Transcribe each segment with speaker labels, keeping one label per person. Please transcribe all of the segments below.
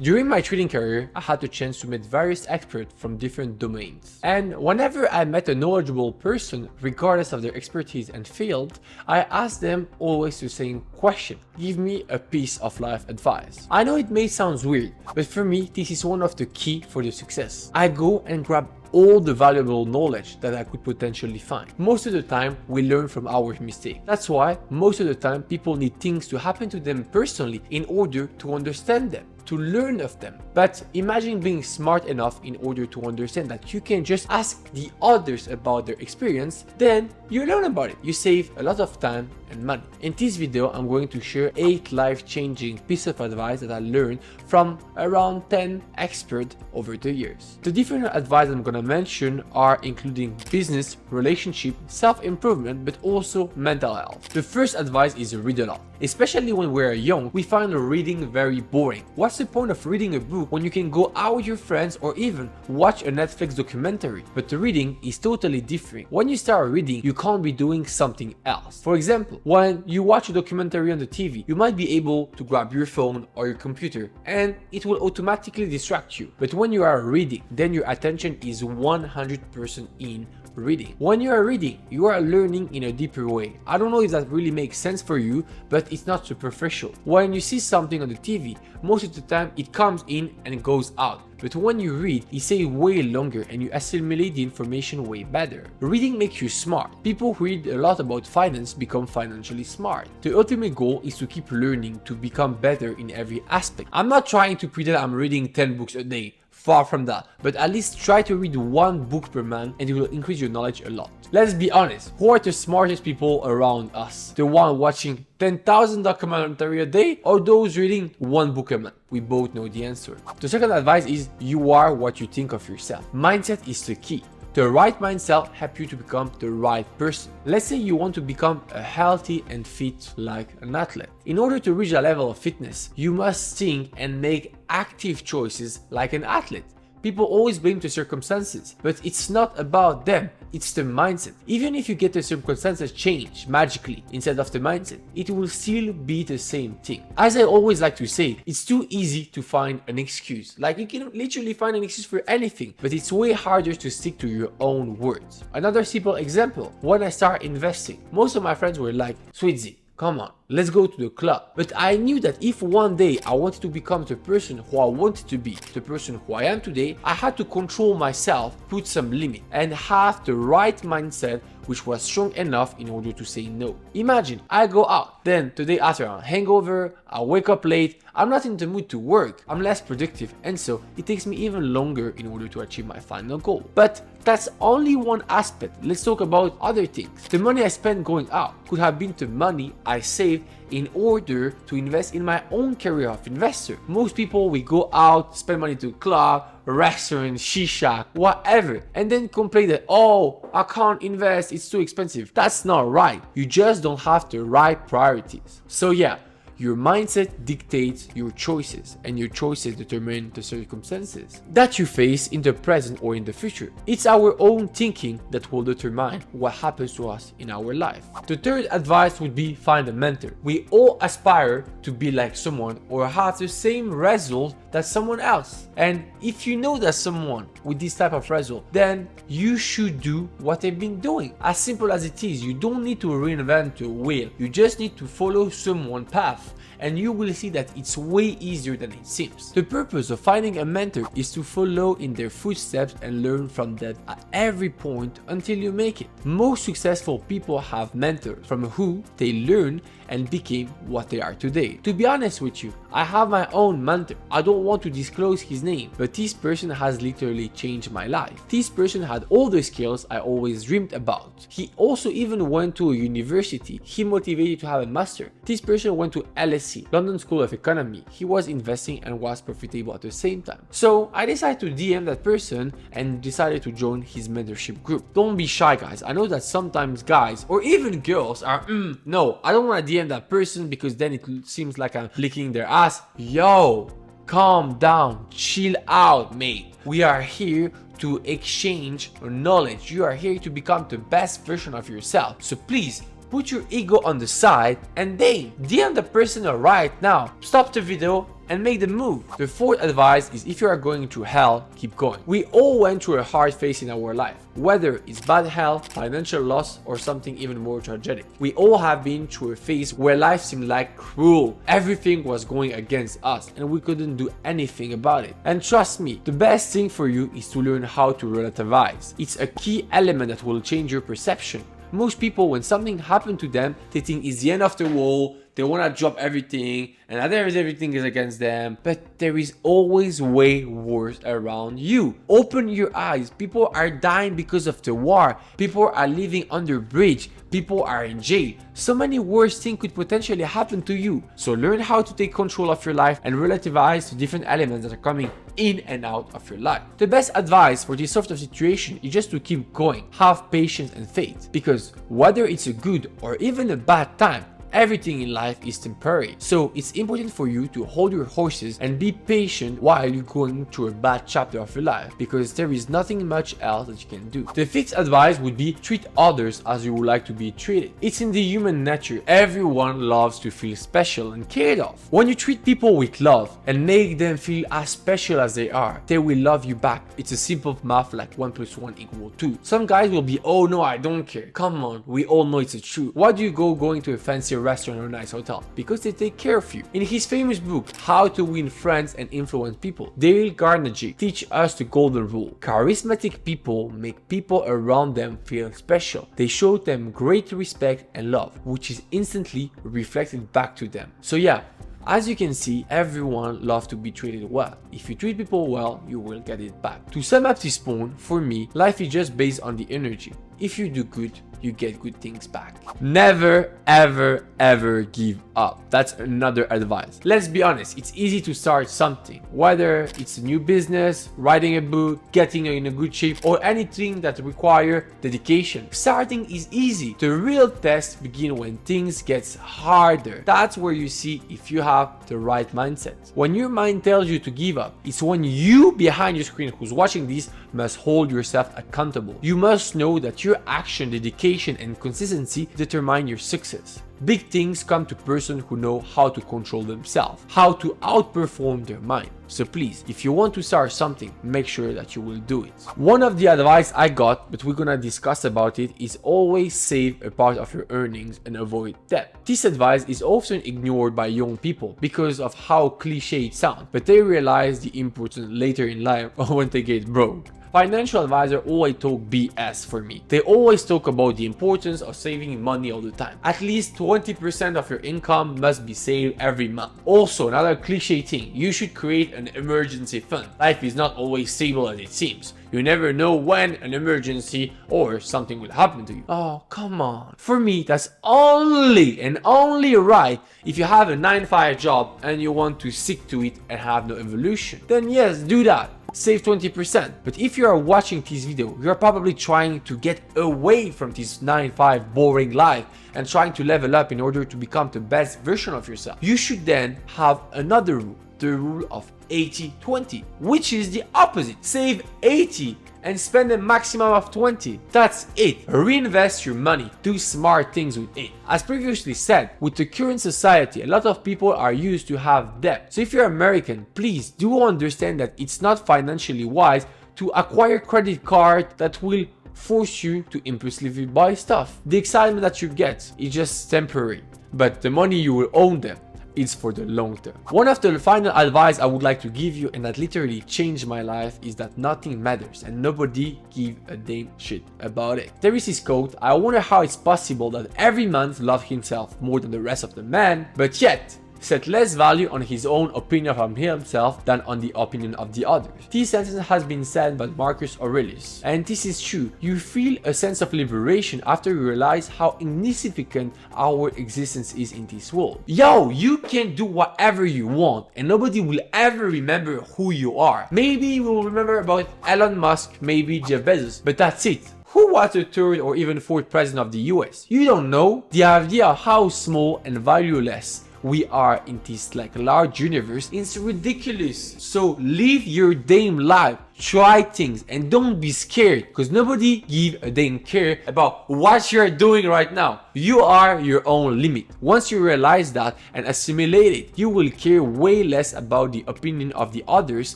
Speaker 1: During my trading career, I had the chance to meet various experts from different domains. And whenever I met a knowledgeable person, regardless of their expertise and field, I asked them always the same question: give me a piece of life advice. I know it may sound weird, but for me, this is one of the key for the success. I go and grab all the valuable knowledge that I could potentially find. Most of the time, we learn from our mistakes. That's why most of the time people need things to happen to them personally in order to understand them, to learn of them. But imagine being smart enough in order to understand that you can just ask the others about their experience, then you learn about it. You save a lot of time and money. In this video, I'm going to share 8 life-changing pieces of advice that I learned from around 10 experts over the years. The different advice I'm gonna mention are including business, relationship, self-improvement, but also mental health. The first advice is read a lot. Especially when we're young, we find reading very boring. What's the point of reading a book when you can go out with your friends or even watch a Netflix documentary? But the reading is totally different. When you start reading, you can't be doing something else. For example, when you watch a documentary on the TV, you might be able to grab your phone or your computer and it will automatically distract you. But when you are reading, then your attention is 100% in reading. When you are reading, you are learning in a deeper way. I don't know if that really makes sense for you, but it's not superficial. When you see something on the TV, most of the time it comes in and it goes out. But when you read, it stays way longer and you assimilate the information way better. Reading makes you smart. People who read a lot about finance become financially smart. The ultimate goal is to keep learning to become better in every aspect. I'm not trying to pretend I'm reading 10 books a day. Far from that, but at least try to read 1 book per month and it will increase your knowledge a lot. Let's be honest, who are the smartest people around us? The one watching 10,000 documentaries a day or those reading 1 book a month? We both know the answer. The second advice is you are what you think of yourself. Mindset is the key. The right mindset helps you to become the right person. Let's say you want to become a healthy and fit like an athlete. In order to reach a level of fitness, you must think and make active choices like an athlete. People always blame the circumstances, but it's not about them, it's the mindset. Even if you get the circumstances changed magically instead of the mindset, it will still be the same thing. As I always like to say, it's too easy to find an excuse. Like you can literally find an excuse for anything, but it's way harder to stick to your own words. Another simple example, when I started investing, most of my friends were like, Switzy, come on, let's go to the club. But I knew that if one day I wanted to become the person who I wanted to be, the person who I am today, I had to control myself, put some limit, and have the right mindset which was strong enough in order to say no. Imagine, I go out, then the day after I'm hangover, I wake up late, I'm not in the mood to work, I'm less productive, and so it takes me even longer in order to achieve my final goal. But that's only one aspect. Let's talk about other things. The money I spent going out could have been the money I saved in order to invest in my own career of investor. Most people, we go out, spend money to club, restaurant, shisha, whatever, and then complain that, oh, I can't invest, it's too expensive. That's not right. You just don't have the right priorities. So yeah, your mindset dictates your choices, and your choices determine the circumstances that you face in the present or in the future. It's our own thinking that will determine what happens to us in our life. The third advice would be find a mentor. We all aspire to be like someone or have the same result that someone else. And if you know that someone with this type of result, then you should do what they've been doing. As simple as it is, you don't need to reinvent the wheel. You just need to follow someone's path, and you will see that it's way easier than it seems. The purpose of finding a mentor is to follow in their footsteps and learn from them at every point until you make it. Most successful people have mentors from who they learn and became what they are today. To be honest with you, I have my own mentor. I don't want to disclose his name, but this person has literally changed my life. This person had all the skills I always dreamed about. He also even went to a university. He motivated to have a master. This person went to LSE, London School of Economy. He was investing and was profitable at the same time. So I decided to DM that person and decided to join his mentorship group. Don't be shy, guys. I know that sometimes guys or even girls are, no, I don't want to DM that person because then it seems like I'm licking their ass. Yo, calm down, chill out, mate. We are here to exchange knowledge. You are here to become the best version of yourself. So please put your ego on the side and DM the person right now. Stop the video and make the move. The fourth advice is if you are going through hell, keep going. We all went through a hard phase in our life, whether it's bad health, financial loss, or something even more tragic. We all have been through a phase where life seemed like cruel. Everything was going against us and we couldn't do anything about it. And trust me, the best thing for you is to learn how to relativize. It's a key element that will change your perception. Most people, when something happened to them, they think it's the end of the world, they want to drop everything, and everything is against them. But there is always way worse around you. Open your eyes. People are dying because of the war. People are living under bridge. People are in jail. So many worse things could potentially happen to you. So learn how to take control of your life and relativize the different elements that are coming in and out of your life. The best advice for this sort of situation is just to keep going. Have patience and faith. Because whether it's a good or even a bad time, everything in life is temporary. So it's important for you to hold your horses and be patient while you're going through a bad chapter of your life, because there is nothing much else that you can do. The fifth advice would be treat others as you would like to be treated. It's in the human nature. Everyone loves to feel special and cared of. When you treat people with love and make them feel as special as they are, they will love you back. It's a simple math like 1 + 1 = 2. Some guys will be, oh no, I don't care. Come on, we all know it's the truth. Why do you going to a fancy restaurant or a nice hotel? Because they take care of you. In his famous book, How to Win Friends and Influence People, Dale Carnegie teach us the golden rule. Charismatic people make people around them feel special. They show them great respect and love, which is instantly reflected back to them. So yeah, as you can see, everyone loves to be treated well. If you treat people well, you will get it back. To sum up this point, for me, life is just based on the energy. If you do good, you get good things back. Never, ever, ever give up. That's another advice. Let's be honest, it's easy to start something, whether it's a new business, writing a book, getting in a good shape, or anything that requires dedication. Starting is easy. The real test begins when things get harder. That's where you see if you have the right mindset. When your mind tells you to give up, it's when you behind your screen who's watching this must hold yourself accountable. You must know that your action, dedication, and consistency determine your success. Big things come to persons who know how to control themselves, how to outperform their mind. So please, if you want to start something, make sure that you will do it. One of the advice I got, but we're gonna discuss about it, is always save a part of your earnings and avoid debt. This advice is often ignored by young people because of how cliche it sounds, but they realize the importance later in life when they get broke. Financial advisors always talk BS for me. They always talk about the importance of saving money all the time. At least 20% of your income must be saved every month. Also, another cliche thing, you should create an emergency fund. Life is not always stable as it seems. You never know when an emergency or something will happen to you. Oh, come on. For me, that's only and only right if you have a 9-to-5 job and you want to stick to it and have no evolution. Then yes, do that. Save 20%. But if you are watching this video, you are probably trying to get away from this 9-to-5 boring life and trying to level up in order to become the best version of yourself. You should then have another rule, the rule of 80-20, which is the opposite. Save 80 and spend a maximum of 20. That's it. Reinvest your money. Do smart things with it. As previously said, with the current society, a lot of people are used to have debt. So if you're American, please do understand that it's not financially wise to acquire credit card that will force you to impulsively buy stuff. The excitement that you get is just temporary, but the money you will own them, it's for the long term. One of the final advice I would like to give you, and that literally changed my life, is that nothing matters and nobody give a damn shit about it. There is this quote, I wonder how it's possible that every man loves himself more than the rest of the men, but yet set less value on his own opinion of himself than on the opinion of the others. This sentence has been said by Marcus Aurelius, and this is true. You feel a sense of liberation after you realize how insignificant our existence is in this world. Yo, you can do whatever you want and nobody will ever remember who you are. Maybe you will remember about Elon Musk, maybe Jeff Bezos, but that's it. Who was the third or even fourth president of the US? You don't know. The idea of how small and valueless we are in this large universe is ridiculous. So live your damn life. try things and don't be scared, because nobody give a damn care about what you're doing right now. You are your own limit. Once you realize that and assimilate it, you will care way less about the opinion of the others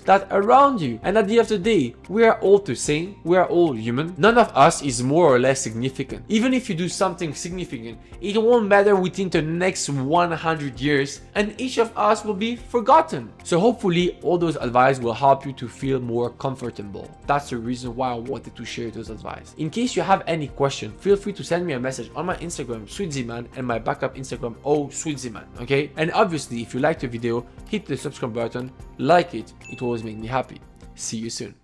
Speaker 1: that around you. And at the end of the day, we are all the same. We are all human. None of us is more or less significant. Even if you do something significant, it won't matter within the next 100 years, and each of us will be forgotten. So hopefully all those advice will help you to feel more comfortable. That's the reason why I wanted to share those advice. In case you have any question, feel free to send me a message on my Instagram, Switzyman, and my backup Instagram, Switzyman, okay? And obviously, if you liked the video, hit the subscribe button, like it, it always makes me happy. See you soon.